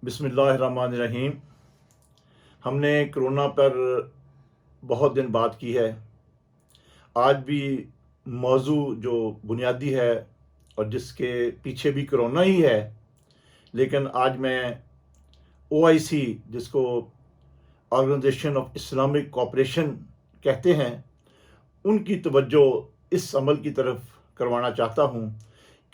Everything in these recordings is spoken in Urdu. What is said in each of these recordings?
بسم اللہ الرحمن الرحیم۔ ہم نے کرونا پر بہت دن بات کی ہے۔ آج بھی موضوع جو بنیادی ہے اور جس کے پیچھے بھی کرونا ہی ہے، لیکن آج میں OIC جس کو آرگنائزیشن آف اسلامک کوآپریشن کہتے ہیں، ان کی توجہ اس عمل کی طرف کروانا چاہتا ہوں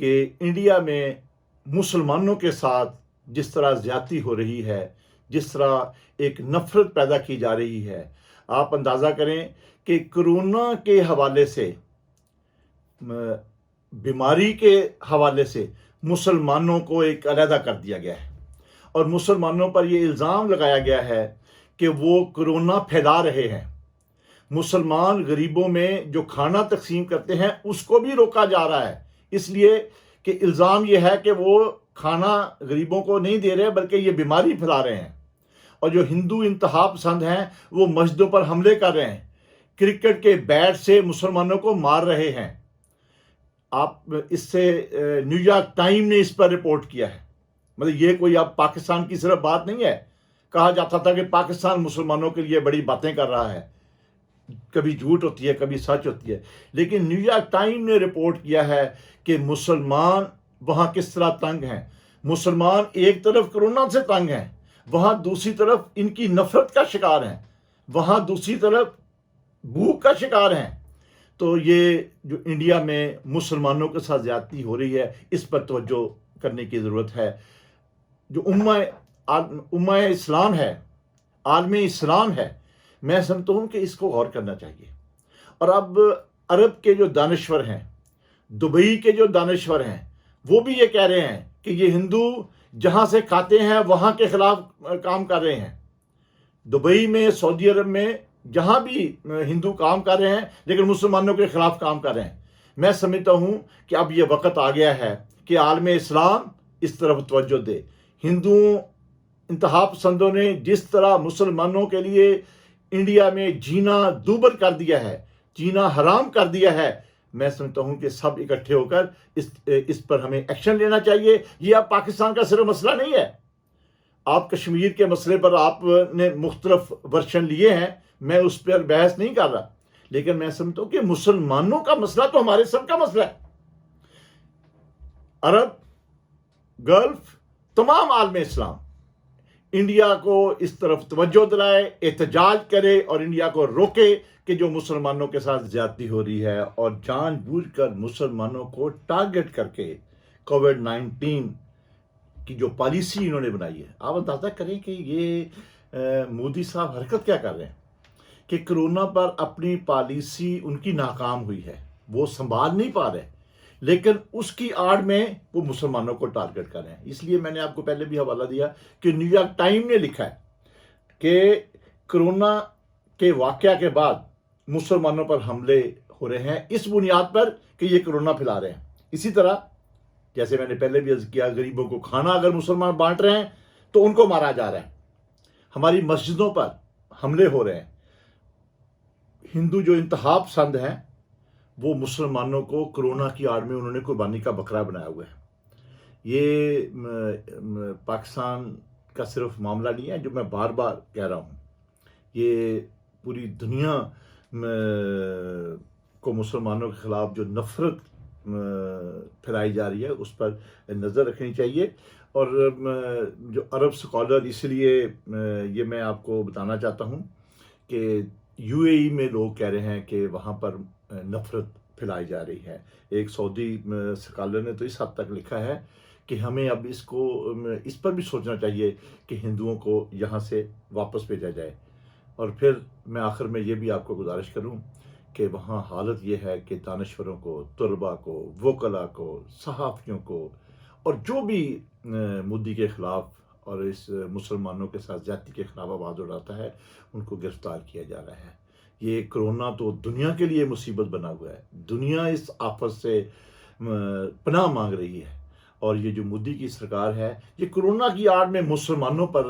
کہ انڈیا میں مسلمانوں کے ساتھ جس طرح زیادتی ہو رہی ہے، جس طرح ایک نفرت پیدا کی جا رہی ہے، آپ اندازہ کریں کہ کرونا کے حوالے سے، بیماری کے حوالے سے مسلمانوں کو ایک علیحدہ کر دیا گیا ہے اور مسلمانوں پر یہ الزام لگایا گیا ہے کہ وہ کرونا پھیلا رہے ہیں۔ مسلمان غریبوں میں جو کھانا تقسیم کرتے ہیں اس کو بھی روکا جا رہا ہے، اس لیے کہ الزام یہ ہے کہ وہ کھانا غریبوں کو نہیں دے رہے بلکہ یہ بیماری پھیلا رہے ہیں۔ اور جو ہندو انتہا پسند ہیں وہ مسجدوں پر حملے کر رہے ہیں، کرکٹ کے بیٹ سے مسلمانوں کو مار رہے ہیں۔ آپ اس سے نیو یارک ٹائم نے اس پر رپورٹ کیا ہے۔ مطلب یہ کوئی اب پاکستان کی صرف بات نہیں ہے۔ کہا جاتا تھا کہ پاکستان مسلمانوں کے لیے بڑی باتیں کر رہا ہے، کبھی جھوٹ ہوتی ہے کبھی سچ ہوتی ہے، لیکن نیو یارک ٹائم نے رپورٹ کیا ہے کہ مسلمان وہاں کس طرح تنگ ہیں۔ مسلمان ایک طرف کرونا سے تنگ ہیں، وہاں دوسری طرف ان کی نفرت کا شکار ہیں، وہاں دوسری طرف بھوک کا شکار ہیں۔ تو یہ جو انڈیا میں مسلمانوں کے ساتھ زیادتی ہو رہی ہے، اس پر توجہ کرنے کی ضرورت ہے۔ جو امہ اسلام ہے، عالم اسلام ہے، میں سمجھتا ہوں کہ اس کو غور کرنا چاہیے۔ اور اب عرب کے جو دانشور ہیں، دبئی کے جو دانشور ہیں، وہ بھی یہ کہہ رہے ہیں کہ یہ ہندو جہاں سے کھاتے ہیں وہاں کے خلاف کام کر رہے ہیں۔ دبئی میں، سعودی عرب میں جہاں بھی ہندو کام کر رہے ہیں لیکن مسلمانوں کے خلاف کام کر رہے ہیں۔ میں سمجھتا ہوں کہ اب یہ وقت آ گیا ہے کہ عالم اسلام اس طرف توجہ دے۔ ہندوؤں انتہا پسندوں نے جس طرح مسلمانوں کے لیے انڈیا میں جینا دوبر کر دیا ہے، جینا حرام کر دیا ہے، میں سمجھتا ہوں کہ سب اکٹھے ہو کر اس پر ہمیں ایکشن لینا چاہیے۔ یہ اب پاکستان کا صرف مسئلہ نہیں ہے۔ آپ کشمیر کے مسئلے پر آپ نے مختلف ورشن لیے ہیں، میں اس پر بحث نہیں کر رہا، لیکن میں سمجھتا ہوں کہ مسلمانوں کا مسئلہ تو ہمارے سب کا مسئلہ ہے۔ عرب، گلف، تمام عالم اسلام انڈیا کو اس طرف توجہ دلائے، احتجاج کرے اور انڈیا کو روکے کہ جو مسلمانوں کے ساتھ زیادتی ہو رہی ہے اور جان بوجھ کر مسلمانوں کو ٹارگٹ کر کے کووڈ-19 کی جو پالیسی انہوں نے بنائی ہے۔ آپ اندازہ کریں کہ یہ مودی صاحب حرکت کیا کر رہے ہیں کہ کرونا پر اپنی پالیسی ان کی ناکام ہوئی ہے، وہ سنبھال نہیں پا رہے، لیکن اس کی آڑ میں وہ مسلمانوں کو ٹارگٹ کر رہے ہیں۔ اس لیے میں نے آپ کو پہلے بھی حوالہ دیا کہ نیو یارک ٹائم نے لکھا ہے کہ کرونا کے واقعہ کے بعد مسلمانوں پر حملے ہو رہے ہیں اس بنیاد پر کہ یہ کرونا پھیلا رہے ہیں۔ اسی طرح جیسے میں نے پہلے بھی عرض کیا، غریبوں کو کھانا اگر مسلمان بانٹ رہے ہیں تو ان کو مارا جا رہا ہے، ہماری مسجدوں پر حملے ہو رہے ہیں۔ ہندو جو انتہا پسند ہیں وہ مسلمانوں کو کرونا کی آڑ میں انہوں نے قربانی کا بکرا بنایا ہوا ہے۔ یہ پاکستان کا صرف معاملہ نہیں ہے، جو میں بار بار کہہ رہا ہوں، یہ پوری دنیا کو مسلمانوں کے خلاف جو نفرت پھیلائی جا رہی ہے اس پر نظر رکھنی چاہیے۔ اور جو عرب سکالر، اس لیے یہ میں آپ کو بتانا چاہتا ہوں کہ UAE میں لوگ کہہ رہے ہیں کہ وہاں پر نفرت پھیلائی جا رہی ہے۔ ایک سعودی سکالر نے تو اس حد تک لکھا ہے کہ ہمیں اب اس پر بھی سوچنا چاہیے کہ ہندوؤں کو یہاں سے واپس بھیجا جائے۔ اور پھر میں آخر میں یہ بھی آپ کو گزارش کروں کہ وہاں حالت یہ ہے کہ دانشوروں کو، طلباء کو، وکلاء کو، صحافیوں کو اور جو بھی مودی کے خلاف اور اس مسلمانوں کے ساتھ زیادتی کے خلاف آواز اٹھاتا ہے ان کو گرفتار کیا جا رہا ہے۔ یہ کرونا تو دنیا کے لیے مصیبت بنا ہوا ہے، دنیا اس آفت سے پناہ مانگ رہی ہے، اور یہ جو مودی کی سرکار ہے یہ کرونا کی آڑ میں مسلمانوں پر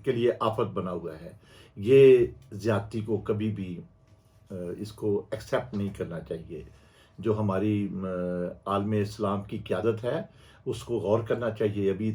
کے لیے آفت بنا ہوا ہے۔ یہ زیادتی کو کبھی بھی اس کو ایکسیپٹ نہیں کرنا چاہیے۔ جو ہماری عالم اسلام کی قیادت ہے اس کو غور کرنا چاہیے۔ ابھی